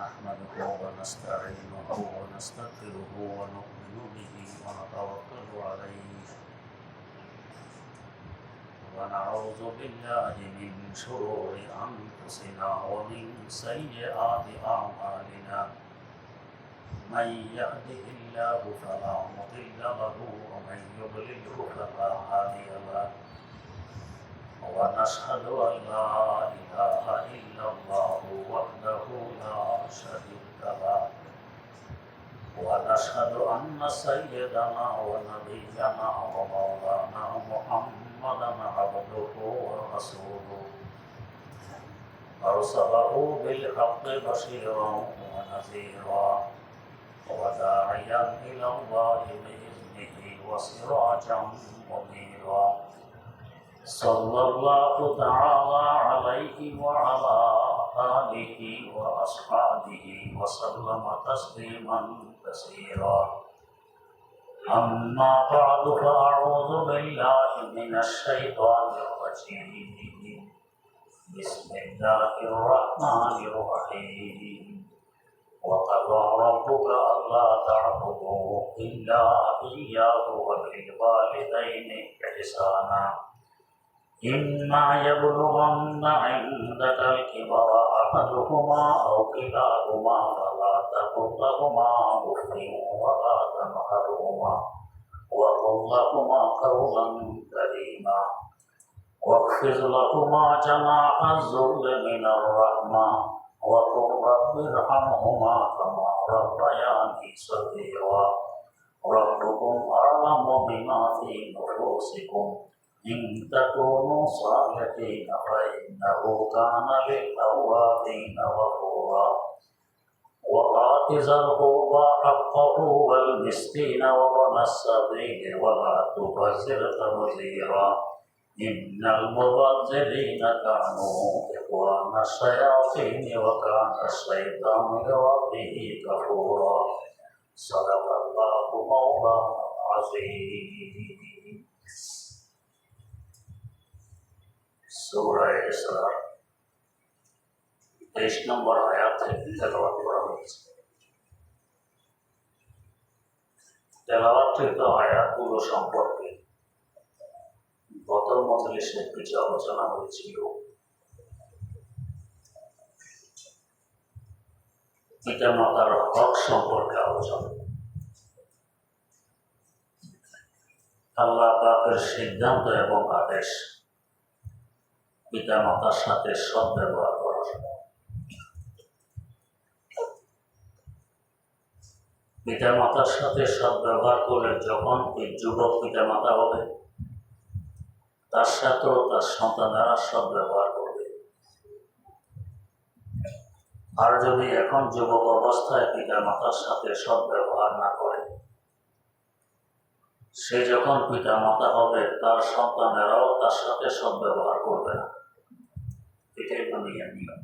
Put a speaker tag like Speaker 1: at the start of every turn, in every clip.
Speaker 1: نحمده ونستعينه ونستغفره ونؤمن به ونتوكل عليه ونعوذ بالله من شرور أنفسنا ومن سيئات أعمالنا من يهده الله فلا مضل له ومن يضلله فلا هادي له ونشهد أن لا إله إلا الله وحده لا شريك له ونشهد أن سيدنا ونبينا ومولانا محمدا عبده ورسوله أرسله بالحق بشيرا ونذيرا وداعيا إلى الله بإذنه وسراجا منيرا صلى الله تعالى عليه وعلى آله وأصحابه وسلم تسليما كثيرا أما بعد فأعوذ بالله من الشيطان الرجيم بسم الله الرحمن الرحيم وقضى ربك ألا تعبدوا إلا إياه وبالوالدين إحسانا إما يبلغن عندك الكبر أحدهما أو كلاهما فلا تقل لهما أف ولا تنهرهما وقل لهما قولا كريما واخفض لهما جناح الذل من الرحمة وقل رب ارحمهما كما ربياني صغيرا ربكم أعلم بما في نفوسكم إن تكونوا صالحين فإنه كان للأوابين غفورا وآت ذا القربى حقه والمسكين وابن السبيل ولا تبذر تبذيرا إن المبذرين كانوا إخوان الشياطين وكان الشيطان لربه كفورا صدق الله مولانا العظيم সূরা ইসরা 23 নম্বর আয়াত থেকে তেলাওয়াত করা হয়েছে। তেলাওয়াতকৃত আয়াতগুলো সম্পর্কে গত মজলিসে কিছু আলোচনা হয়েছিল। পিতামাতার হক সম্পর্কে আলোচনা, আল্লাহ পাকের সিদ্ধান্ত এবং আদেশ পিতা মাতার সাথে সদ্ব্যবহার করা। পিতা মাতার সাথে সদ্ব্যবহার করলে যখন এই যুবক পিতা মাতা হবে, তার সাথেও তার সন্তানেরা সদ্ব্যবহার করবে। আর যদি এখন যুবক অবস্থায় পিতা মাতার সাথে সদ্ব্যবহার না করে, সে যখন পিতা মাতা হবে তার সন্তানেরাও তার সাথে সদ্ব্যবহার করবে না। এটাই দুনিয়ার নিয়ম।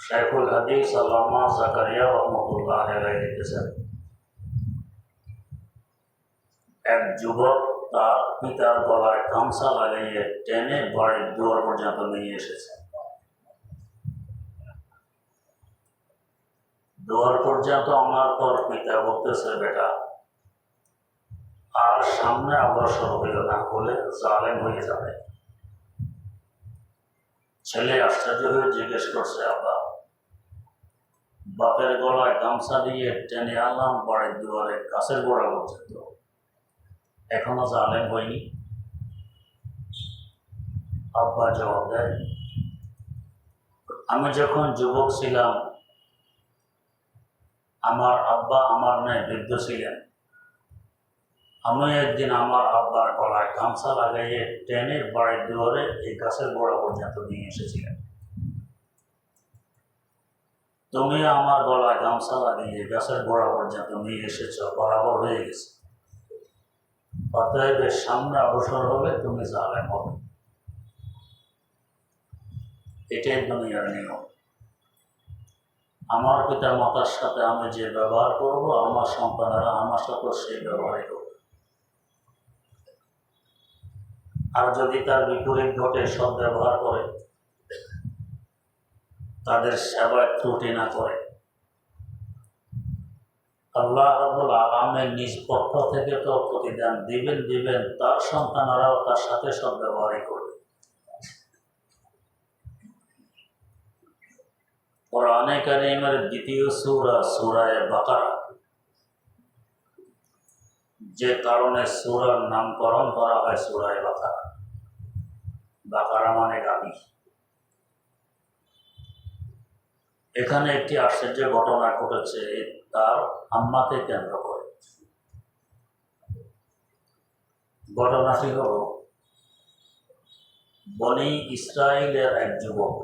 Speaker 1: শাইখুল হাদিস আল্লামা জাকারিয়া রহমতুল্লাহ আলাইহি লিখেছেন, এক যুবক তার পিতার গলায় গামছা লাগিয়ে টেনে বাড়ির দুয়ার পর্যন্ত নিয়ে এসেছে। দুয়ার পর্যন্ত আনার পর পিতা বলতেছে, বেটা আর সামনে অগ্রসর হইল না, হলে জালেম হয়ে যাবে। ছেলে আশ্চর্য হয়ে জিজ্ঞেস করছে, আব্বা বাপের গলায় গামছা দিয়ে টেনে আনলাম বাড়ির দুয়ারে গাছের গোড়া পর্যন্ত, এখনো জালেম হয়নি? আব্বা জবাব দেয়, আমি যখন যুবক ছিলাম আমার আব্বা আমার ন্যায় বৃদ্ধ ছিলেন। আমি একদিন আমার আব্বার গলায় গামছা লাগাইয়ে টেনে বাড়ির দুয়ারে এই গাছের গোড়া পর্যন্ত নিয়ে এসেছিলেন। তুমি আমার গলায় গামছা লাগিয়ে গাছের গোড়া পর্যন্ত নিয়ে এসেছ, বরাবর হয়ে গেছে। অতএব সামনে অবসর হলে তুমি জালেম হবে। এটাই দুনিয়ার নিয়ম। আমার পিতা মাতার সাথে আমি যে ব্যবহার করব, আমার সন্তানেরা আমার সাথে সেই ব্যবহারই করবে। আর যদি তার বিপরীত ঘটে, সদ্ব্যবহার করে, তাদের সেবায় ত্রুটি না করে। আল্লাহ রাব্বুল আলামিন নিজ পক্ষ থেকে তো প্রতিদান দিবেন, তার সন্তানেরাও তার সাথে সদ্ব্যবহারই করবে। কোরআনে কারীমের দ্বিতীয় সূরা সূরা বাকারা, যে কারণে সূরার নামকরণ করা হয় সূরা বাকারা। বাকারা মানে গাভী। এখানে একটি আশ্চর্য ঘটনা ঘটেছে তার আম্মাকে কেন্দ্র করে। ঘটনাটি হল, বনি ইসরায়েলের এক যুবক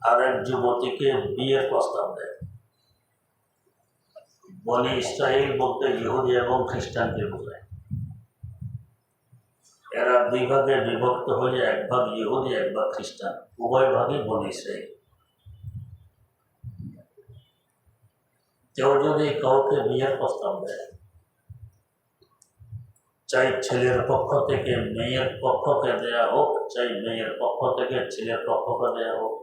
Speaker 1: আর এক যুবতীকে বিয়ের প্রস্তাব দেয়। বনি ইসরায়েল বলতে ইহুদি এবং খ্রিস্টানকে বোঝায়। এরা দুই ভাগে বিভক্ত হয়ে এক ভাগ ইহুদি এক ভাগ খ্রিস্টান, উভয় ভাগই বনি ইসরায়েল। কেউ যদি কাউকে বিয়ের প্রস্তাব দেয়, চাই ছেলের পক্ষ থেকে মেয়ের পক্ষকে দেয়া হোক, চাই মেয়ের পক্ষ থেকে ছেলের পক্ষকে দেয়া হোক,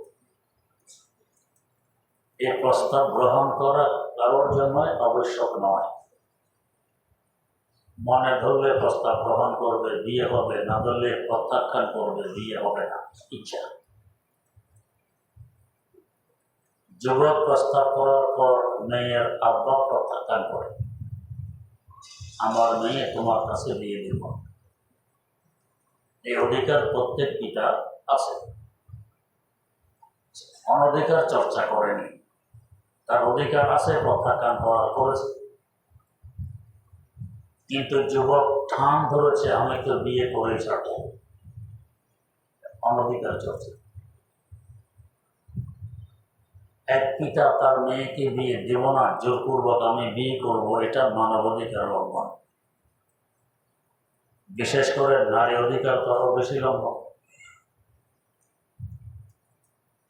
Speaker 1: এই প্রস্তাব গ্রহণ করা কারোর জন্য আবশ্যক নয়। মনে ধরলে প্রস্তাব গ্রহণ করবে, বিয়ে হবে, না ধরলে প্রত্যাখ্যান করবে, বিয়ে হবে না, ইচ্ছা। যুবক প্রস্তাব করার পর মেয়ের আব্বা প্রত্যাখ্যান করে, আমার মেয়ে তোমার কাছে বিয়ে দেব। এই অধিকার প্রত্যেক পিতা আছে, অনধিকার চর্চা করেনি, তার অধিকার আছে, প্রত্যাখ্যান করেছে। কিন্তু যুবক ঠান ধরেছে আমি তো বিয়ে করে ছাড়ব, অনধিকার চর্চা। এক পিতা তার মেয়েকে বিয়ে দেব না, জোরপূর্বক আমি বিয়ে করব, এটা মানবাধিকার লঙ্ঘন। বিশেষ করে নারী অধিকার তো আরো বেশি লঙ্ঘন।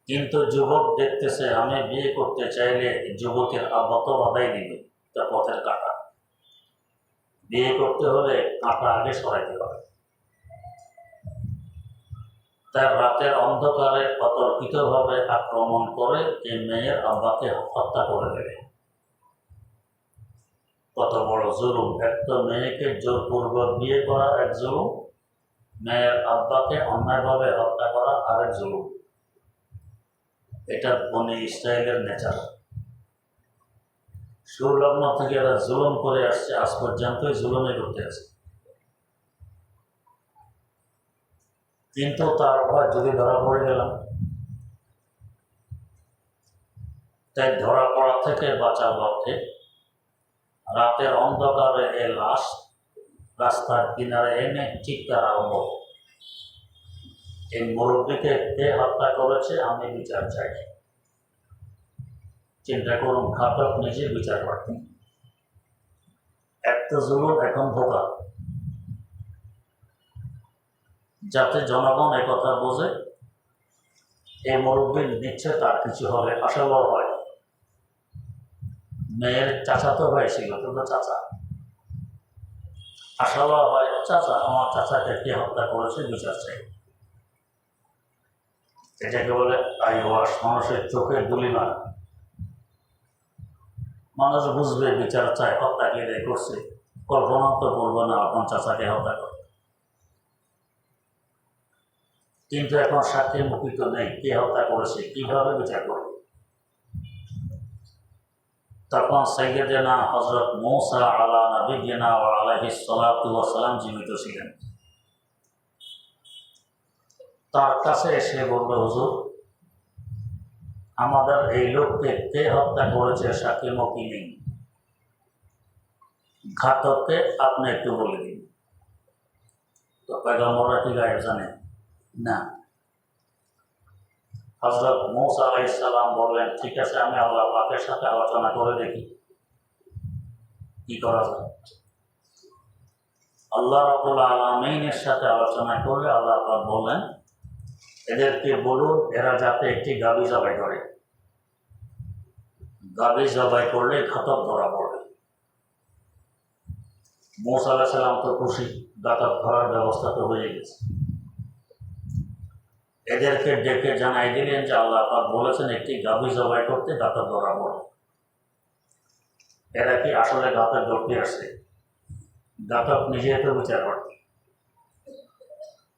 Speaker 1: কিন্তু যুবক দেখতেছে আমি বিয়ে করতে চাইলে যুবকের আব্বা তো বাধাই দিবে, তার পথের কাঁটা। বিয়ে করতে হলে কাঁটা আগে সরাইতে হবে। তার রাতের অন্ধকারে অতর্কিতভাবে আক্রমণ করে এই মেয়ের আব্বাকে হত্যা করে দেবে। কত বড় জুলুম! এক তো মেয়েকে জোরপূর্বক বিয়ে করা এক জুলুম, মেয়ের আব্বাকে অন্যায়ভাবে হত্যা করা আরেক জুলুম। এটা বনি ইসরায়েলের নেচার। সুলগ্ন থেকে এরা জুলুম করে আসছে, আজ পর্যন্তই জুলুমে করতে আছে। কিন্তু তার ভয় যদি ধরা পড়ে গেলাম, তাই ধরা পড়া থেকে বাঁচার লক্ষ্যে রাতের অন্ধকারে এ লাশ রাস্তার কিনারে এনে চিৎকার আরম্ভ। এই মুরব্বীকে কে হত্যা করেছে আমি বিচার চাই। চিন্তা করুন, ঘাতক নিজে বিচার করতেন। একটা জুলুম এখন ধোকা। যাতে জনগণ একথা বোঝে এই মুরব্বী নিচ্ছে তার কিছু হবে, আশাবাদ হয়। মেয়ের চাচাতো ভাই ছিল, কিন্তু চাচা আশাবাদ হয়, চাচা আমার চাচাকে কে হত্যা করেছে বিচার চাই। এটাকে বলে আইওয়াস, মানুষের চোখের দুলিমা। মানুষ বুঝবে বিচার চায়, হত্যা কে করছে, কল্পনা তো করবো না আপনার চাচাকে হত্যা করে। কিন্তু এখন সাক্ষী মুখী তো নেই, কে হত্যা করেছে, কিভাবে বিচার করবে? তখন সাইয়্যিদানা হযরত মূসা আলা নবিয়িনা ওয়া আলাইহিস সালাতু ওয়াস সালাম জীবিত ছিলেন। তার কাছে এসে বলল, হুজুর আমাদের এই লোককে কে হত্যা করেছে সাক্ষী মুখী নেই, ঘাতককে আপনি একটু বলে দিন। তো পয়গম্বররা কি গায়েব জানে না। হযরত মূসা আলাইহিস সালাম বললেন, ঠিক আছে আমি আল্লাহ পাকের সাথে আলোচনা করে দেখি কি করা যায়। আল্লাহ রাব্বুল আলামিনের সাথে আলোচনা করলে আল্লাহ পাক বললেন, এদেরকে বলুন এরা যাতে একটি গাভী জবাই করে। গাভী জবাই করলে ঘাতক ধরা পড়বে। মূসা আলাইহিস সালাম তো খুশি, ঘাতক ধরার ব্যবস্থা তো হয়ে গেছে। এদেরকে ডেকে জানাই দিলেন যে আল্লাহ পাক বলেছেন একটি গাভী জবাই করতে গাতা ধরা পড়ে। এরা কি আসলে গাতা ধরতে আসছে? গাতক নিজে তো বিচার করতে।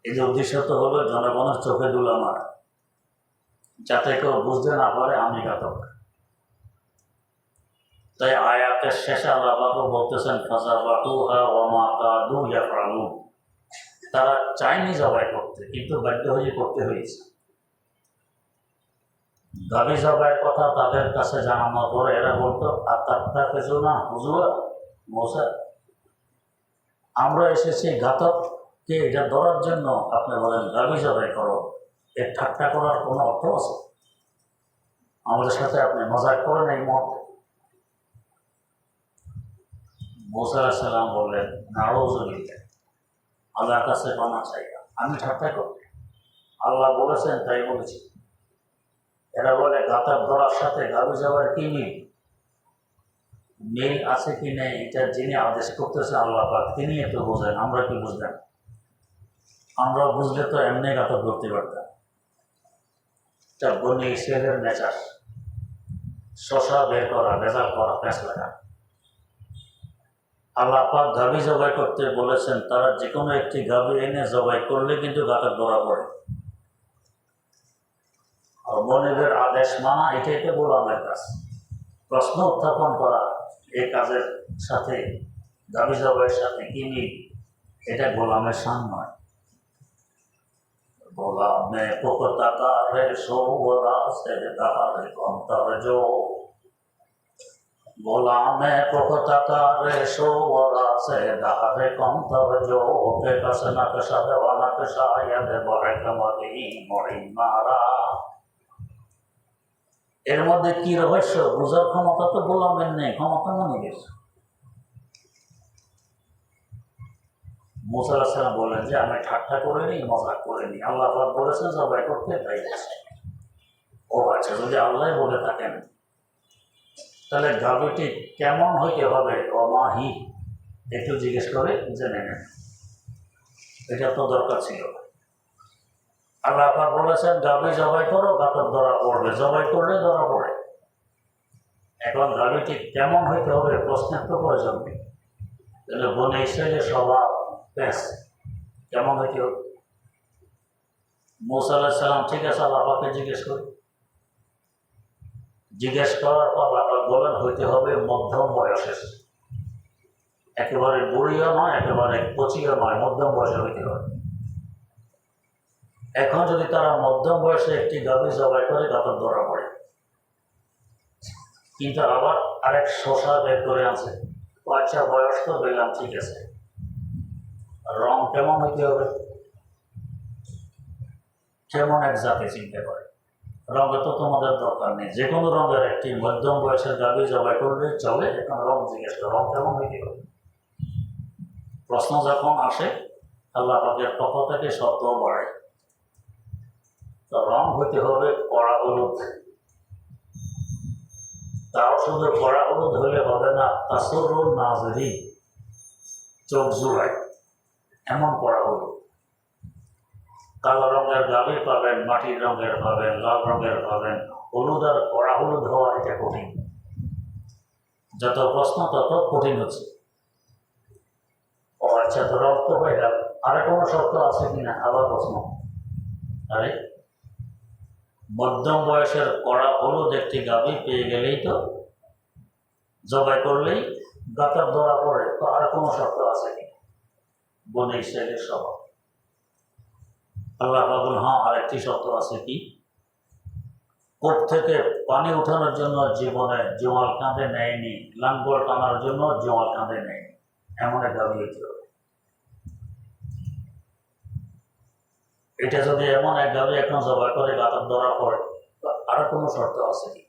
Speaker 1: এই উদ্দেশ্য তো হলো জনগণের চোখে ধুলো মারা, যাতে কেউ বুঝতে না পারে আমি ঘাতক। তাই আয়াতের শেষে আল্লাহ পাক বলতেছেন ফাযাবাহুহা ওয়া মা কাদু ইয়াফআলুন, তারা চায়নি জবাই করতে কিন্তু বাধ্য হয়ে করতে হয়েছে। গাভী জবাইয়ের কথা তাদের কাছে জানানোর পরে এরা বলতো আত্মাত্মা কিছু না হুজুর মৌসা, আমরা এসেছি ঘাতককে এটা ধরার জন্য, আপনি বলেন গাভী জবাই করো, এর ঠাট্টা করার কোনো অর্থ আছে? আমাদের সাথে আপনি মজাক করেন এই মুহূর্তে? মুসা আলাইহিস সালাম বললেন নাউযুবিল্লাহ, আল্লাহর কাছে ক্ষমা চাই, আমি ঠাট্টা করি, আল্লাহ বলেছেন তাই বলেছি। এরা বলে গাতার ধরার সাথে গাভী জবাইয়ের কি মিল? মিল আছে কি নেই এটা যিনি আদেশ করতেছে আল্লাহ পাক তিনি একটু বোঝেন, আমরা কি বুঝলেন? আমরা বুঝলে তো এমনি গাতা ধরতে পারতাম। এটা বনি ইসরায়েলের নেচার, শশা বের করা, ভেজাল করা, প্যাঁচ লাগা। আল্লাহ পাক গাভী জবাই করতে বলেছেন, তারা যে কোনো একটি গাভী এনে জবাই করলে কিন্তু গাতার ধরা পড়ে। আর বনেদের আদেশ মানা এটাই তো গোলামের কাজ। প্রশ্ন উত্থাপন করা এই কাজের সাথে গাভী জবাইয়ের সাথে কি মিল, এটা গোলামের শান নয়। গোলামে পুখতাকারে সোরা সে দারে কন্তরে জো, গোলামে পুখতাকারে সোরা সে দারে কন্তরে জো, কে কাছে না কেশা দেওয়ানা কেশা ইয়াদে বড়ে কামারি মরি মারা। এর মধ্যে কি রহস্য বুঝার ক্ষমতা তো গোলামের নেই, ক্ষমতা মনে গেছে। মুসা আলাইহিস সালাম বলেন যে আমি ঠাট্টা করিনি, মজাক করিনি, আল্লাহ পাক বলেছেন জবাই করতে তাই বলেছে। ও আচ্ছা, যদি আল্লাহ বলে থাকেন তাহলে গাভীটি কেমন হইতে হবে অমাহি একটু জিজ্ঞেস করে জেনে নেন, এটা তো দরকার ছিল। আল্লাহ পাক বলেছেন গাভী জবাই করো, গাতার ধরা পড়বে, জবাই করলে ধরা পড়ে। এখন গাভীটি কেমন হইতে হবে প্রশ্নের তো প্রয়োজন নেই, তাহলে বনে ইসরায়েলের স্বভাব প্যাঁচ কেমন হইতে হবে? মুসা আলাইহিস সালাম ঠিক আছে আল্লাহ পাককে জিজ্ঞেস করি, জিজ্ঞেস করার পর আল্লাহ পাক বলেন হইতে হবে মধ্যম বয়সের, একেবারে বুড়িও নয় একেবারে কচিও নয়, মধ্যম বয়সে হইতে হবে। এখন যদি তারা মধ্যম বয়সে একটি গাভী জবাই করে গাতার ধরা পড়ে, কিন্তু আবার আরেক শশা বের করে আছে, আচ্ছা বয়স তো বললাম ঠিক আছে, রং কেমন হইতে হবে? কেমন এক জাতি চিন্তা করে, রঙে তো তোমাদের দরকার নেই, যে কোনো রঙের একটি মধ্যম বয়সের গাভী জবাই করলে চলে। এখন রং জিজ্ঞেস করে রং কেমন হইতে হবে? প্রশ্ন যখন আসে আল্লাহ পাকের পক্ষ থেকে শব্দ বাড়ে, তো রং হইতে হবে কড়া হলুদ। তাও শুধু কড়া হলুদ হলে হবে না, তাসরুন নাজরিন, চোখ জুড়ায় এমন কড়া হলুদ। কালো রঙের গাভী পাবেন, মাটির রঙের পাবেন, লাল রঙের পাবেন, হলুদ আর কড়া হলুদ হওয়া এটা কঠিন। যত প্রশ্ন তত কঠিন হচ্ছে। ও আচ্ছা, তো রং তো হয়ে গেল, আরে কোনো শর্ত আছে কিনা? আবার প্রশ্ন, আরে মধ্যম বয়সের কড়া হলুদ একটি গাভী পেয়ে গেলেই তো জবাই করলেই গাতার ধরা পড়ে, তো আর কোনো শর্ত আছে কিনা? বনে ইসরায়েলের স্বভাব। আল্লাহ বলেন হ্যাঁ আরেকটি শর্ত আছে, কি? কোট থেকে পানি উঠানোর জন্য জীবনে জোয়াল কাঁধে নেয়নি, লাঙ্গল টানার জন্য জোয়াল কাঁধে নেয়নি, এমন এক গাভী হইতে হবে। এটা যদি এমন এক গাভী এখন জবাই করে গাতার ধরা পড়ে, তো আরো কোনো শর্ত আছে কি?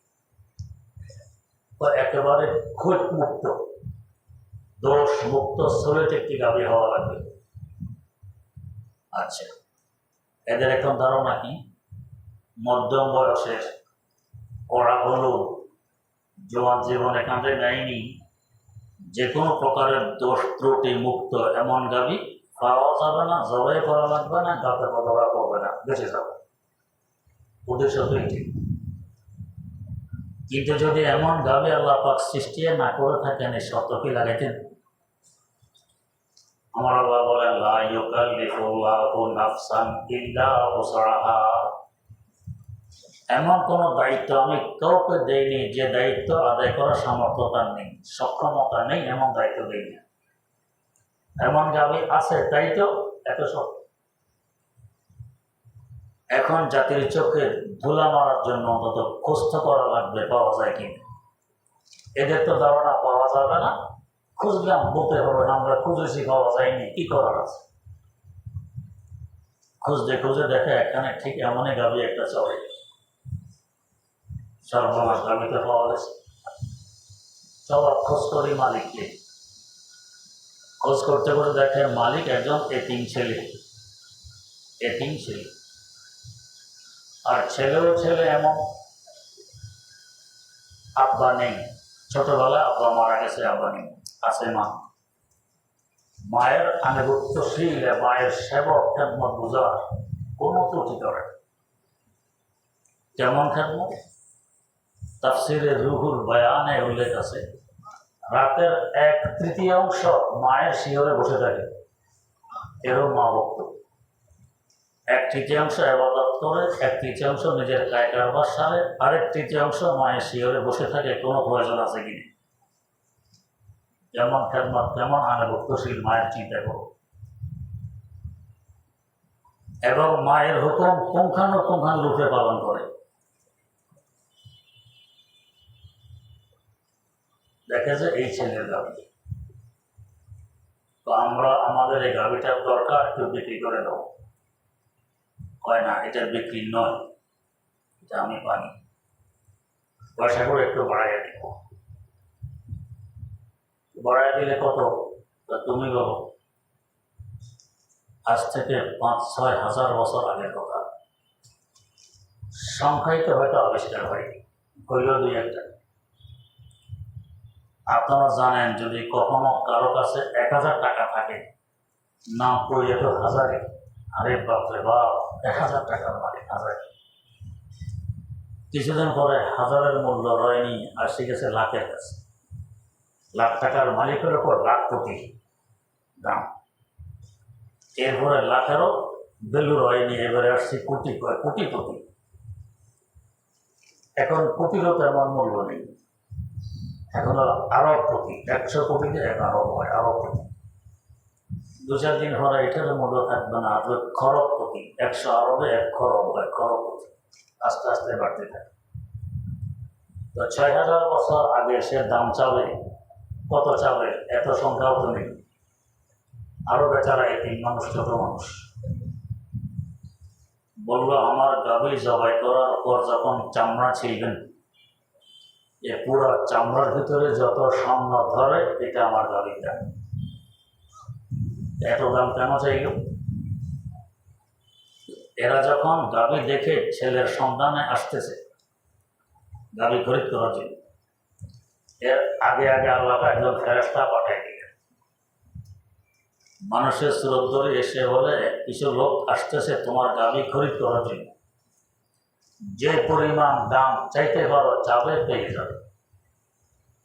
Speaker 1: তো একেবারে খুঁত মুক্ত, দোষ মুক্ত সলিড একটি গাভী হওয়া লাগবে। আচ্ছা, এদের এখন ধারণা কি? মধ্যম বয়সের কড়া হলুদ জোয়ান জীবনে কাঁধে নেয়নি, যে কোনো প্রকারের দোষ ত্রুটি মুক্ত এমন গাভী পাওয়া যাবে না, জবাই করা লাগবে না, গাতে ধরা পড়বে না, বেঁচে যাবে। উদ্দেশ্য দুইটি। কিন্তু যদি এমন গাভী আল্লাহ পাক সৃষ্টি না করে থাকেন, এই শর্ত কি লাগাইতেন? আমার আল্লাহ বলেন, লা ইউকাল্লিফুল্লাহু নাফসান ইল্লা উসআহা। এমন কোন দায়িত্ব আমি কাউকে দেইনি যে দায়িত্ব আদায় করার সামর্থ্য তার নেই, সক্ষমতা নেই, এমন দায়িত্ব দেইনি। এমন গাভী আছে, তাই তো এত সব। এখন জাতির চোখে ধুলা মারার জন্য অন্তত খোঁজ করা লাগবে, পাওয়া যায় কিনা। এদের তো ধারণা পাওয়া যাবে না, খুঁজলাম বলতে হবে না, আমরা খুঁজেছি পাওয়া যায়নি, কি করার আছে। খুঁজতে খুঁজে দেখে এখানে ঠিক এমনই গাভী একটা চলে, সর্বনাশ, গাভীতে পাওয়া গেছে। সবার খোঁজ করি মালিককে, খোঁজ করতে করে দেখে মালিক একজন এতিম ছেলে, এতিম ছেলে। আর ছেলেও ছেলে এমন, আব্বা নেই, ছোটবেলায় আব্বা মারা গেছে, আব্বা নেই, আছে মা। মায়ের আনুগত্যশীল, মায়ের সেবক, খেদমত বুঝার কোনো ত্রুটি করে। কেমন খেদমত? তাফসিরে রুহুল বয়ানে উল্লেখ আছে, রাতের 1/3 মায়ের শিয়রে বসে থাকে, এরও মা ভক্ত। 1/3 ইবাদত করে, 1/3 নিজের কায় কারবার সারে, আরেক 1/3 মায়ের শিয়রে বসে থাকে, কোনো প্রয়োজন আছে কিনা। যেমন খেদমত, কেমন আনুগত্যশীল, মায়ের চিন্তা করো। এবং মায়ের হুকুম পুঙ্খানুপুঙ্খানুরূপে পালন করে। দেখে যে এই ছেলের গাভী, তো আমরা আমাদের এই গাভীটার দরকার, একটু বিক্রি করে দেবো। হয় না, এটা বিক্রি নয়, এটা আমি পানি, পয়সা করে একটু বাড়াইয়া দিব। বাড়াইয়া দিলে কত? তুমি বলো। আজ থেকে 5-6 হাজার বছর আগের কথা, সংখ্যাই তো হয়তো আবিষ্কার হয়নি, হইল 2-1টা। আপনারা জানেন, যদি কখনো কারো কাছে 1000 টাকা থাকে, নাম পড়ে তো হাজারে, আরে বাপরে বাপ, 1000 টাকার মালিক, হাজার। কিছুদিন পরে হাজারের মূল্য রয়নি, আর শিখেছে লাখের কাছে। লাখ টাকার মালিকের ওপর লাখ কোটি দাম। এরপরে লাখেরও ভ্যালু রয়নি, এবারে আসছে কোটি, কোটি কোটি। এখন কোটিরও তেমন মূল্য নেই, এখন আরব কোটি, 100 কোটিতে 1 আরব হয়, আরব কোটি। 2-4 দিন পরে এটার মূল্য থাকবে না, আর খরব কোটি, 100 আরবে 1 খরব হয়, খরব কোটি। আস্তে আস্তে বাড়তে থাকে। তো 6000 বছর আগে সে দাম চাবে, কত চাবে, এত সংখ্যাও তো নেই। আরো বেচারা এতিম মানুষ, ছোট মানুষ। বললো, আমার গাভী জবাই করার পর যখন চামড়া ছিলবেন, এ পুরো চামড়ার ভিতরে যত স্বর্ণ ধরে, এটা আমার গাভীটা। এত দাম কেন চাইল? এরা যখন গাভী দেখে ছেলের সন্ধানে আসতেছে গাভী খরিদ করার জন্য, এর আগে আগে আল্লাহ একজন ফেরেশতা পাঠাই দিলেন। মানুষের স্রোত ধরে এসে বলে, কিছু লোক আসতেছে তোমার গাভী খরিদ করার জন্য, যে পরিমাণ দাম চাইতে পারো চাবে, পেয়ে যাবে।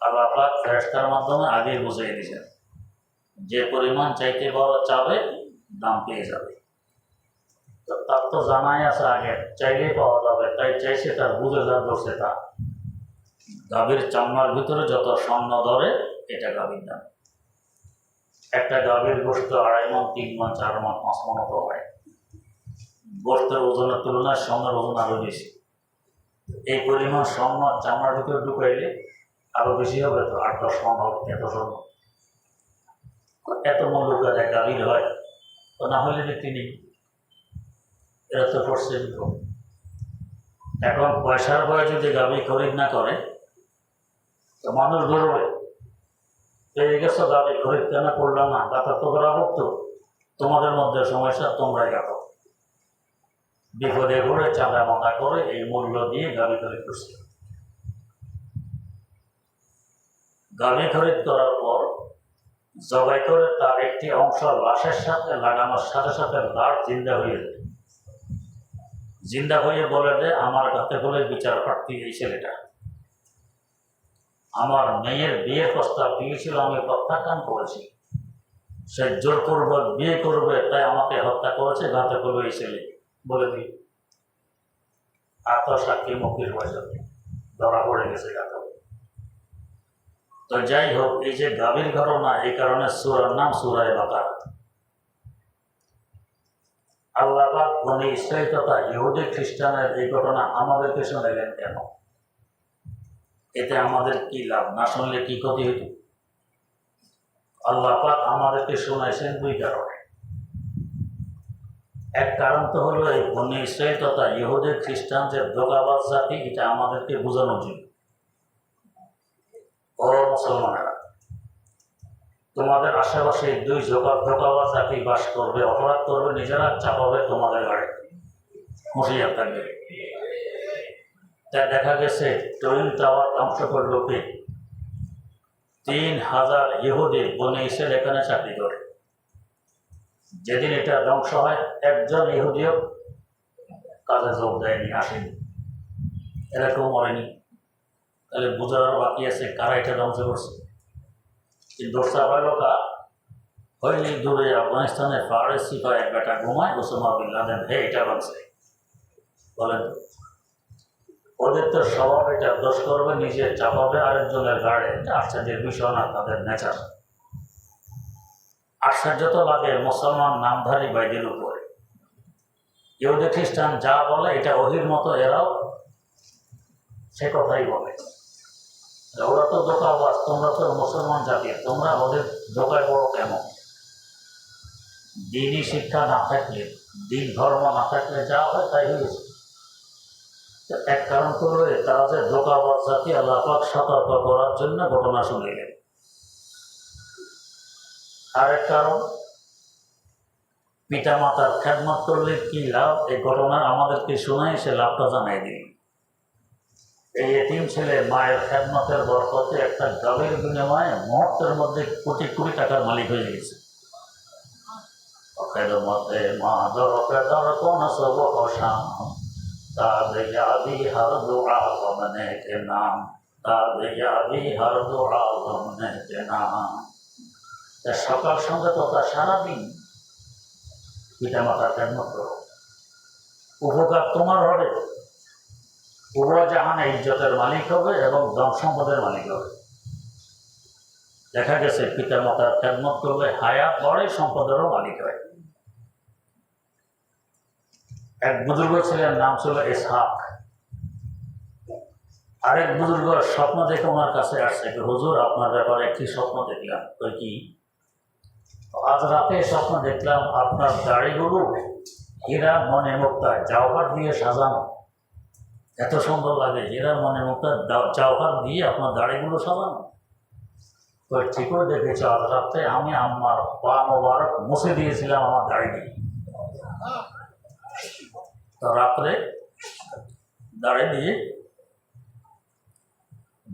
Speaker 1: আল্লাহ পাক ফেরেশতার মাধ্যমে আগে বুঝিয়ে দিয়েছেন, যে পরিমাণ চাইতে পারো চাবে, দাম পেয়ে যাবে। তো তার তো জানাই আছে আগে, চাইলেই পাওয়া যাবে, তাই চাইছে, তার বুঝে যা ধরছে তা। গাভীর চামড়ার ভিতরে যত স্বর্ণ ধরে, এটা গাভীর দাম। একটা গাভীর গোস্ত 2.5 মণ, 3 মণ, 4 মণ, 5 মণ তো হয়। গোস্তের ওজনের তুলনায় স্বর্ণের ওজন আরো বেশি। এই পরিমাণ স্বর্ণ চামড়ার ভিতরে ঢুকাইলে আরো বেশি হবে, তো 8-10 মণ হবে। এত স্বর্ণ, এত মূল্য করে গাভীর হয়, তো না হলে বিক্রি নেই। এরা তো করছে। এখন পয়সার ভয়ে যদি গাভী খরিদ না করে, তো মানুষ ধরবে, পেয়ে গেছো গাভী, খরিদ কেন করলাম না, তাতে তো করা ভুক্ত, তোমাদের মধ্যে সমস্যা, তোমরাই গাতো। বিপদে ঘুরে চাঁদা মাদা করে এই মূল্য দিয়ে গাভী খরিদ করছে। গাভী খরিদ করার পর জবাই করে তার একটি অংশ লাশের সাথে লাগানোর সাথে সাথে লাশ জিন্দা হয়ে যায়। জিন্দা হয়ে বলে যে আমার কাছে হলে বিচার প্রার্থী এই ছেলেটা, আমার মেয়ের বিয়ের প্রস্তাব দিয়েছিল, আমি প্রত্যাখ্যান করেছি, সে জোরপূর্বক বিয়ে করবে তাই আমাকে হত্যা করেছে, ঘাতে হলো এই ছেলে, বলে দিই। আত্মসাক্ষী মুক্তির বয়সে ধরা পড়ে গেছে ঘাত। তো যাই হোক, এই যে গাভীর ঘটনা, এই কারণে সূরার নাম সূরা বাকারা। আল্লাহ পাক বনী ইসরাইল তথা ইহুদি খ্রিস্টানের এই ঘটনা আমাদেরকে শোনালেন কেন? এতে আমাদের কি লাভ? না শুনলে কি ক্ষতি হইত? আল্লাহ পাক আমাদেরকে শোনাইছেন দুই কারণে। এক কারণ তো হলো এই বনী ইসরাইল তথা ইহুদি খ্রিস্টান যে ধোঁকাবাজ জাতি, এটা আমাদেরকে বোঝানোর জন্য। ও মুসলমানেরা, তোমাদের আশেপাশে দুই ধোঁকাবাজ জাতি বাস করবে, অপরাধ করবে, নিজেরা চাপাবে তোমাদের গাড়ি, হুঁশিয়ার থাকবে। তা দেখা গেছে টুইন টাওয়ার ধ্বংস করল কে? 3000 ইহুদি বনী ইসরাইল এখানে চাকরি করে। যেদিন এটা ধ্বংস হয়, একজন ইহুদিও কাজে যোগ দেয়নি, আসেনি, এরা কেউ মরেনি। তাহলে বোঝার বাকি আছে কারা এটা ধ্বংস করছে। কিন্তু হয়নি দূরে আফগানিস্তানের পাহাড়ের সিপাহ এক বেটা ঘুমায়, ওসামা বিন লাদেন, হে এটা বানছে। বলেন তো, ওদের তো স্বভাব এটা, দোষ করবে নিজে চাপাবে আরেকজনের গাড়ে, এটা আশ্চর্যের বিষয় না, তাদের নেচার। আশ্চর্য তো লাগে মুসলমান নামধারী বাইদের উপরে। ইহুদি খ্রিস্টান যা বলে এটা ওহির মতো, এরাও সে কথাই বলে। ওরা তো ধোঁকাবাজ, তোমরা তো মুসলমান জাতি, তোমরা ওদের ধোঁকায় বড় কেন? দিনই শিক্ষা না থাকলে, দিন ধর্ম না থাকলে যা হয় তাই হয়েছে। এক কারণ করবে তারা যে ধোঁকাবাজ জাতি, আল্লাহ পাক সতর্ক করার জন্য ঘটনা শুনিলেন। আরেক কারণ, পিতা মাতার খেদমত করলে কি লাভ, এই ঘটনা আমাদেরকে শোনায়, সে লাভটা জানাই দিন। এই এতিম ছেলে মায়ের খেদমতের বরকতে একটা গাভীর বিনিময়ে মুহূর্তের মধ্যে কোটি কোটি টাকার মালিক হয়ে গেছে। খেদমতে মা দর কোন সব অসাম, তাদ ইয়াদি হর দুআ গমনে কে নাম, তাদ ইয়াদি হর দুআ গমনে কে নাম। সকাল সন্ধ্যা তথা সারাদিন পিতা মাতার খেদমত করো, উপকার তোমার হবে। উভয় জাহানে ইজ্জতের মালিক হবে এবং ধন সম্পদের মালিক হবে। দেখা গেছে পিতা মাতার খেদমত করলে হায়াত বড়ে, সম্পদেরও মালিক হয়। এক বুজুর্গ ছিলেন, নাম ছিল ইসহাক। আরেক বুজুর্গ স্বপ্ন দেখে ওনার কাছে আসছে, হুজুর আপনার ব্যাপারে একটি স্বপ্ন দেখলাম। তো কি? আজ রাতে স্বপ্ন দেখলাম আপনার দাড়িগুলো হীরা মনে মুক্তা জওহর দিয়ে সাজানো, এত সুন্দর লাগে, হীরা মনে মুক্তা জওহর দিয়ে আপনার দাড়িগুলো সাজানো। তো ঠিকই দেখেছ, আজ রাতে আমি আমার পা মোবারক মুছে দিয়েছিলাম আমার দাড়ি দিয়ে। তো রাত্রে দাড়ি দিয়ে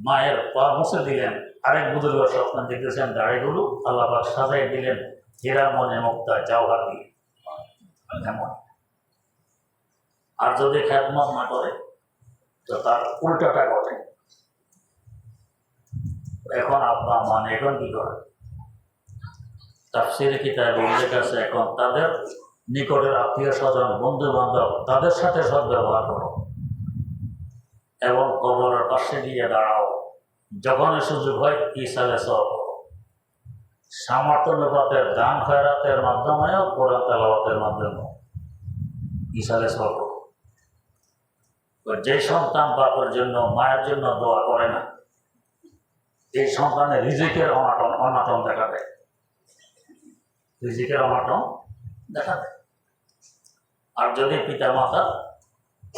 Speaker 1: মায়ের পা মুছে দিলেন। আরেক বুজুর্গ স্বপ্ন দেখতেছেন দাড়িগুলো আল্লাহ পাক সাজাই দিলেন হীরা মনে মুক্তা জওহর দিয়ে। আর যদি খেদমত না করে তো তার উল্টাটা ঘটে। এখন আপনার মানে এখন কি করে? তাফসীরে কিতাবে উল্লেখ আছে, এখন তাদের নিকটের আত্মীয় স্বজন, বন্ধু বান্ধব, তাদের সাথে সদ্ব্যবহার করো এবং কবরের পাশে গিয়ে দাঁড়াও। যখন সুযোগ হয় ইসালে সওয়াব করো। সামর্থ্য অনুপাতের দান খয়রাতের মাধ্যমেও, কোরআন তেলাওয়াতের মাধ্যমেও ইসালে সওয়াব করো। যে সন্তান বাপের জন্য মায়ের জন্য দোয়া করে না, এই সন্তানের রিজিকের অনাটন দেখা দেয়, রিজিকের অনাটন দেখা দেয়। আর যদি পিতা মাতা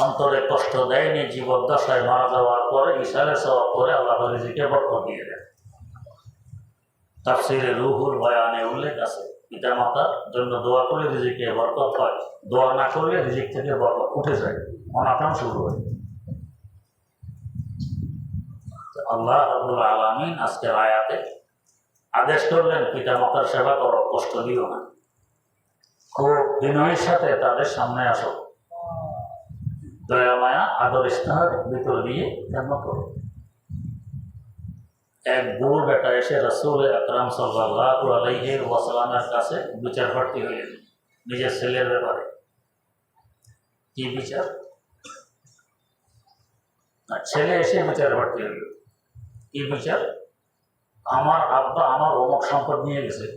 Speaker 1: অন্তরে কষ্ট দেয়নি, জীবদ্দশায় মারা যাওয়ার পরে ইসালে সওয়াব করে আল্লাহ রিজিকে বরকত দিয়ে দেয়। তাফসীরে রুহুল বয়ানে উল্লেখ আছে, পিতা মাতার জন্য দোয়া করলে রিজিকে বরকত হয়, দোয়া না করলে রিজিক থেকে বরকত উঠে যায়, অনাটন শুরু হয়। আল্লাহ রাব্বুল আলামিন আজকের আয়াতে আদেশ করলেন পিতা মাতার সেবা করো, কষ্ট দিও না, খুব বিনয়ের সাথে তাদের সামনে আসো, দয়া মায়া আদর স্নেহের ভিতর দিয়ে জন্ম করে। এক বুড়ো বেটা এসে রাসূল আকরাম সাল্লাল্লাহু আলাইহি ওয়াসাল্লামের কাছে বিচার প্রার্থী হইলেন নিজের ছেলের ব্যাপারে। কি বিচার? ছেলে এসে বিচার প্রার্থী হইল। কি বিচার? আমার আব্বা আমার অমুক সম্পদ নিয়ে গেছে,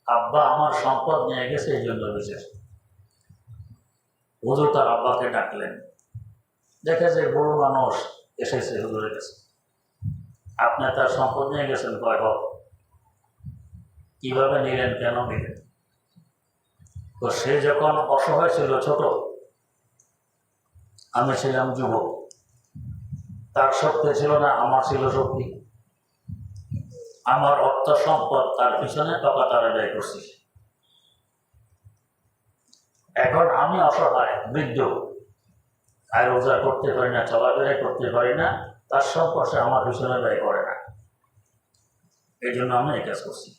Speaker 1: আব্বা আমার সম্পদ নিয়ে গেছে, এই জন্য বিচার। হুজুর তার আব্বাকে ডাকলেন। দেখে যে বুড়ো মানুষ এসেছে হুজুরের কাছে। আপনি তার সম্পদ নিয়ে গেছেন? কয় হোক। কিভাবে নিলেন, কেন নিলেন? তো সে যখন অসহায় ছিল, ছোট, আমি ছিলাম যুবক, তার শক্তি ছিল না, আমার ছিল শক্তি। আমার অর্থ সম্পদ তার পিছনে টাকা তারা ব্যয় করছি। এখন আমি অসহায়, বৃদ্ধ, আর রোজা করতে পারি না, চলাফেরা করতে পারি না, তার সম্পদ সে আমার পিছনে ব্যয় করে না, এই জন্য আমি এই কাজ করছি।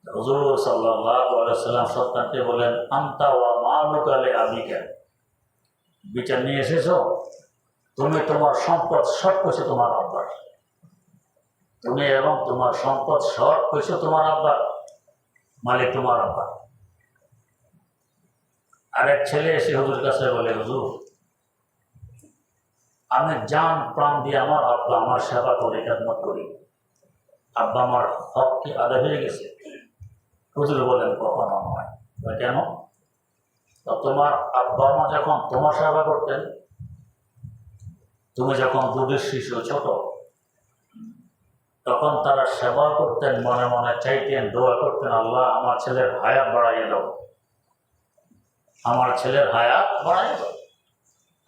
Speaker 1: হুজুর সাল্লাল্লাহু আলাইহি ওয়াসাল্লাম সন্তানকে বলেন, আনতা ওয়া মালুকা লি আবিকা, বিচার নিয়ে এসেছো, তুমি তোমার সম্পদ সব কইছো তোমার আব্বার, তুমি এবং তোমার সম্পদ সব কইছো তোমার আব্বার, মালিক তোমার আব্বা। আরেক ছেলে এসে হুজুর কাছে বলে, হুজুর আমি জান প্রাণ দিয়ে আমার আব্বা আমার সেবা করি, খেদমত করি, আব্বা আমার হক কি আদায় হয়ে গেছে? হুজুর বলেন, কখনো নয়। কেন? তোমার আব্বা মা যখন তোমার সেবা করতেন, তুমি যখন দুধের শিশু, ছোট, তখন তারা সেবা করতেন, মনে মনে চাইতেন, দোয়া করতেন, আল্লাহ আমার ছেলের হায়াত বাড়াইয়ে দাও, আমার ছেলের হায়াত বাড়াইয়ে দাও।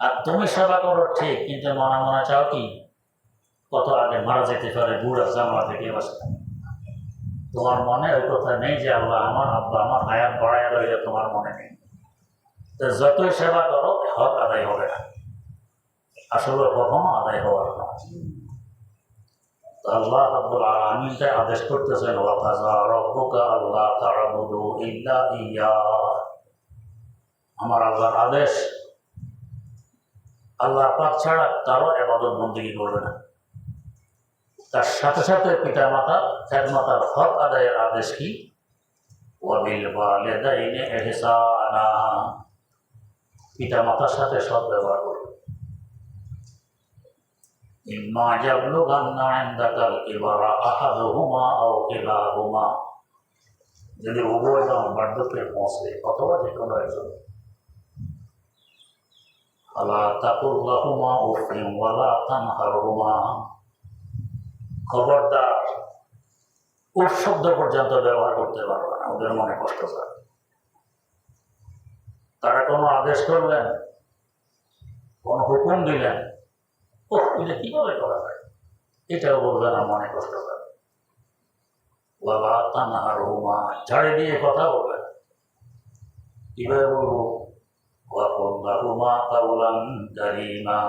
Speaker 1: আর তুমি সেবা করো ঠিক, কিন্তু মনে মনে চাও কি, কত আগে মারা যেতে পারে, বুড়া জামলা থেকে বসে। তোমার মনে ওই কথা নেই যে আল্লাহ আমার আব্বা আমার হায়াত বাড়াইয়া দাও, এটা তোমার মনে নেই। তো যতই সেবা করো হক আদায় হবে না, আসলে কখনো আদায় হওয়ার না। আল্লাহ রাব্বুল আলামিন আদেশ করতেছেন, ওয়া কাযা রাব্বুকা আল্লা তা'বুদু ইল্লা ইয়্যাহ, আমার আল্লাহর আদেশ, আল্লাহ পাক ছাড়া কারো ইবাদত বন্দেগী করবে না। তার সাথে সাথে পিতা মাতা খেদমতের হক আদায়ের আদেশ কি, ওয়া বিল ওয়ালিদাইনি ইহসানা, পিতা মাতার সাথে সৎ ব্যবহার করবে। ইম্মা ইয়াবলুগান্না ইনদাকাল কিবারা আহাদুহুমা আও কিলাহুমা, যদি উভয়জন বার্ধক্যে পৌঁছে অথবা যে কোনো একজন, ফালা তাকুল লাহুমা উফিন ওয়ালা তানহারহুমা, খবরদার উফ শব্দ পর্যন্ত ব্যবহার করতে পারবে না, ওদের মনে কষ্ট পাবে। তারা কোনো আদেশ করলেন, কোন হুকুম দিলেন, ও এটা কিভাবে করা যায়, এটাও বলবে না, মনে কষ্ট পাবে। ওয়ালা তানহারহুমা, ঝাড়ি দিয়ে কথা বলবে না। কিভাবে বলবো, ওয়া কুল লাহুমা কাওলান কারীমা,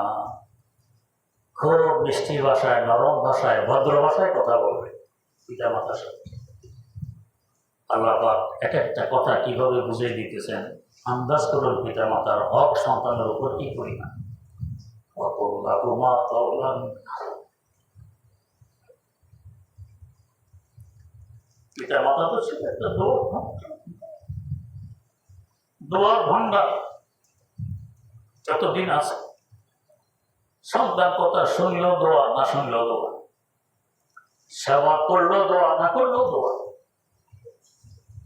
Speaker 1: খুব মিষ্টি ভাষায়, নরম ভাষায়, ভদ্র ভাষায় কথা বলবে পিতা মাতার সাথে। আল্লাহ পাক এক একটা কথা কিভাবে বুঝিয়ে দিতেছেন, আন্দাজ করুন পিতা মাতার হক সন্তানের উপর কি পরিমাণ। পিতা মাতা তো ছিল একটা দোয়ার ভান্ডার, যতদিন আছে সন্তান কথা শুনলেও দোয়া, না শুনলেও দোয়া, সেবা করলেও দোয়া, না করলেও দোয়া।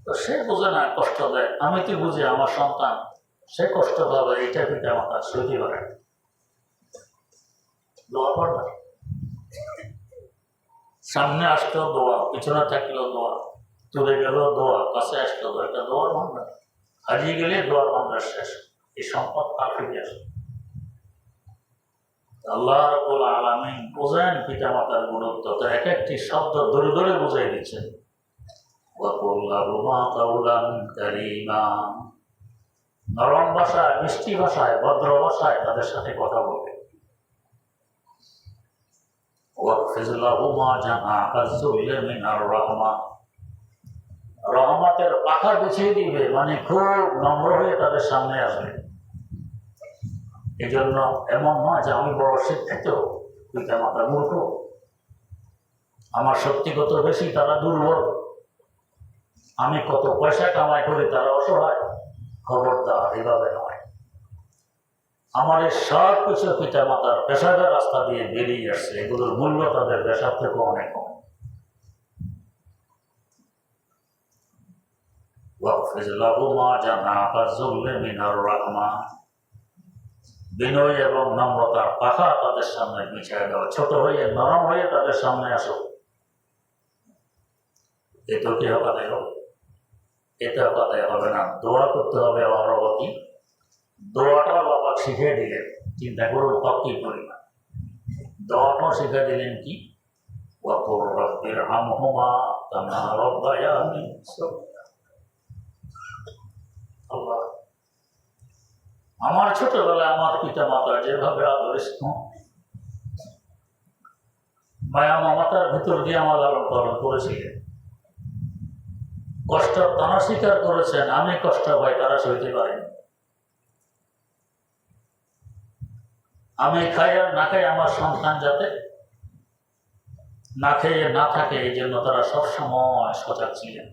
Speaker 1: তো সে বোঝে না, কষ্ট দেয়, আমি তো বুঝি আমার সন্তান সে কষ্ট পাবে, এটা পিতা মাতা সহ্য করে দোয়া করবে। সামনে আসলেও দোয়া, পিছনে থাকলেও দোয়া, চলে গেলেও দোয়া, কাছে আসলেও দোয়া, এটা দোয়ার ভান্ডার। হারিয়ে গেলে দোয়ার ভান্ডার শেষ, এই সম্পদ আর ফিরে আসবে। আল্লাহ রাব্বুল আলামিন বোঝেন পিতা মাতার গুরুত্ব, তো এক একটি শব্দ ধরে ধরে বুঝাই দিচ্ছেন। ওয়া কুল লাহুমা কাওলান কারীমা, নরম ভাষায়, মিষ্টি ভাষায়, ভদ্র ভাষায় তাদের সাথে কথা বলবে। ওয়াকফিজ লাহুমা জানাহা যুল্লি মিনার রাহমা, রহমতের পাখা বিছিয়ে দিবে, মানে খুব নম্র হয়ে তাদের সামনে আসবে। এই জন্য এমন নয় যে আমি বড় শিক্ষিত পিতা মাতা মূর্খ, আমার শক্তি কত বেশি তারা দুর্বল, আমি কত পয়সা কামাই করি তারা অসহায়। খবরদার, এভাবে নয়। আমার এই সব কিছু পিতা মাতার পেশাদার রাস্তা দিয়ে বেরিয়ে আসছে, এগুলোর মূল্য তাদের পেশার থেকে অনেক কম। বিনয় এবং নম্রতার পাখা তাদের সামনে বিছিয়ে দাও, ছোট হয়ে নরম হয়ে তাদের সামনে আসো। এত কি হকাতে হবে? এতে হকাতে হবে না, দোয়া করতে হবে। অগ্রগতি দোয়াটা বাবা শিখিয়ে দিলেন, চিন্তা করুন কি পরিমাণ। দোয়াটাও শিখিয়ে দিলেন কি, ওয়াকুর রব্বির হামহুমা কামা রাব্বায়ানি সগীরা। আল্লাহ, আমার ছোটবেলায় আমার পিতা মাতা যেভাবে আদরিস মায়া মমতার ভিতর দিয়ে আমার লালন পালন করেছিলেন, কষ্ট তারা স্বীকার করেছেন, আমি কষ্ট পাই তারা সইতে পারিনি। আমি খাই আর না খাই, আমার সন্তান যাতে না খেয়ে না থাকে, এই জন্য তারা সবসময় সজাগ ছিলেন।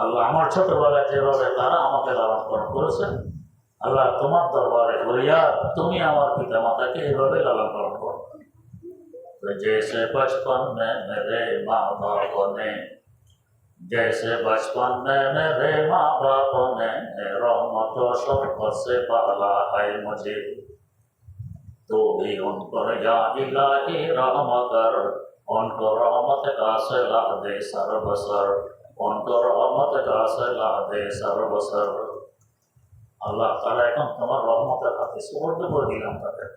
Speaker 1: আল্লাহ, আমার ছোটবেলায় যেভাবে তারা আমাকে লালন পালন করেছেন, আল্লাহ তোমার দরবারে বলিয়া তুমি আমার পিতা মাতাকে এইভাবে লালন পালন করো। जैसे बचपन में मेरे माँ बाप ने जैसे बचपन में मेरे माँ बाप ने रहमत शफकत से पाला है मुझे, तो भी उन पर या इलाही रहम कर, उनको रहमत का सिला दे सर्वसर, उनको रहमत का सिला दे सर्वसर। আল্লাহ, তারা এখন তোমার রহমতের হাতে সুবর্ণ করে দিলাম, তাদের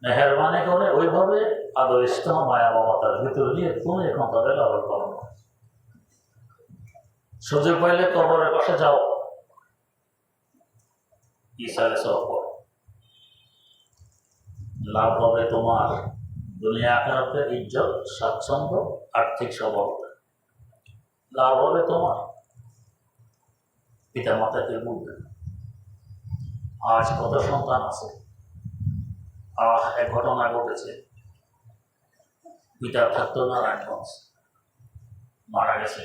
Speaker 1: মেহেরবানি করে ওইভাবে আদরিষ্ট মায়া মমতার ভিতর দিয়ে তুমি এখন তাদের লালন পালন করো। সুযোগ পাইলে কবরের পাশে যাও, ইসারে সব করো, লাভ হবে তোমার দুনিয়া আখিরাতে ইজ্জত, স্বাচ্ছন্দ্য, আর্থিক সবলতা। লাভ হবে তোমার পিতা মাতাকে বলবে। আজ কত সন্তান আছে, এক ঘটনা ঘটেছে, পিতা থাকতো নারায়ণগঞ্জ, মারা গেছে,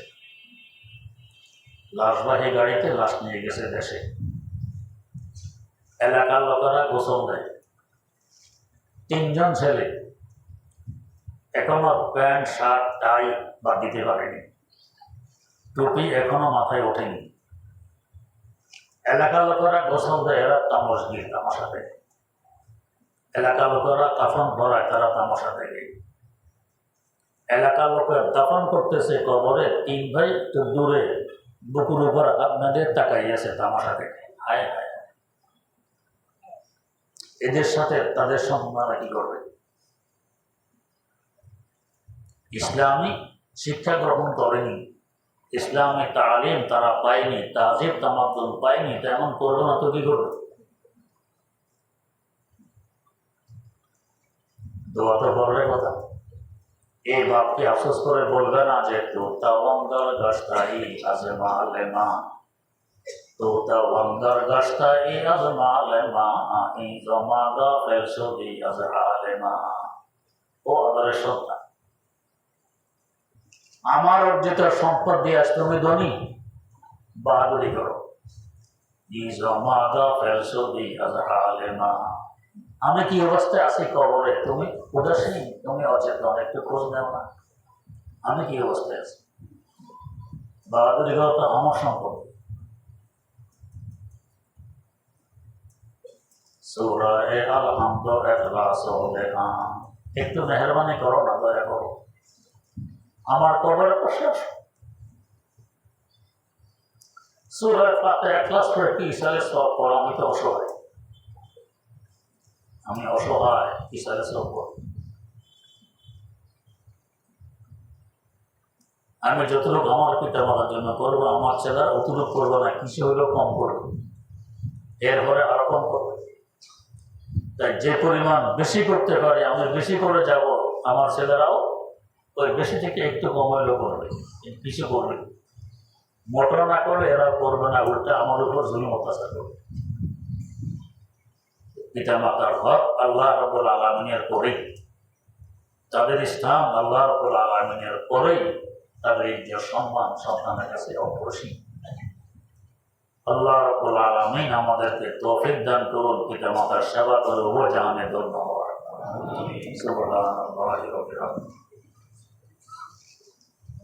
Speaker 1: লাশবাহী গাড়িতে লাশ নিয়ে গেছে দেশে। এলাকার লোকেরা গোসল দেয়, 3 জন ছেলে এখনো প্যান্ট শার্ট টাই বা দিতে পারেনি, টুপি এখনো মাথায় ওঠেনি। এলাকার লোকেরা গোসল দেয়, এরা তামসগির, তামাশা দেখে। এলাকার লোকেরা কাফন ভরায়, তারা তামাশা দেখে। এলাকার লোকের দাফন করতেছে কবরে, 3 ভাই তো দূরে বুকুর উপর আপনাদের তাকাইয়াছে, তামাশা দেখে। হায় হায়, এদের সাথে তাদের সন্তানরা কি করবে? ইসলামী শিক্ষা গ্রহণ করেনি, ইসলামী তালিম তারা পায়নি, তাজিব তামাদ্দুন পায়নি, তেমন করবে না তো কি করবে? দোয়া তো বলার কথা। এই বাপকে আফসোস করে বলবে না যে তো তাওয়াঙ্গার গাছটাই আজমা লেমা, তো তাওয়াঙ্গার গাছটাই আজমা লেমা, ই জমা গা ফেলসবি আজহা লেমা। ও আদরের সন্তান, আমার অর্জিত সম্পদ দিয়ে আজ তুমি ধনী, বাহাদুরি করো। ই জমা গা ফেলসবি আজহা লেমা। আমি কি অবস্থায় আছি কবরে, তুমি উদাসীন, তুমি অচেতন, একটু খোঁজ নেও না আমি কি অবস্থায় আছি। বাহাদুরি করো তো আমার সম্পদ। সূরা আল-হামদ ইখলাস ও লেখান, একটু মেহরবানি করো না, দয়া করো, আমার কবরের পাশে আসো। সূরা ফাতিহা ইখলাস পড়ে কি ইসালে সওয়াব পড়ো? আমি তো অসহায়, আমি অসহায়, ইসালে সওয়াব পড়ো। আমি যতটুকু আমার পিতা মাতার জন্য করবো, আমার ছেলেরা অতটুকু করবো না, কিছু হইলেও কম করবে, এরপরে আরো কম করবে। তাই যে পরিমাণ বেশি করতে পারে আমি বেশি করে যাব, আমার ছেলেরাও ওই বেশি থেকে একটু কম হইলেও করবে, কিছু করবে। মোটর না করলে এরা করবে না, উল্টা আমার উপর জুলুম অত্যাচার করবে। পিতামাতার হক আল্লাহ রাব্বুল আলামিনের পরেই, তাদের স্থান আল্লাহ রাব্বুল আলামিনের পরেই, তাদের ইজ্জত সম্মান সন্তানের কাছে অপরিসীম। আল্লাহ রাব্বুল আলামিন আমাদেরকে তৌফিক দান করুন পিতামাতার সেবা করে ও জাহানে ধন্য হওয়ার। সুবহানাল্লাহি ওয়া বিহামদিহি।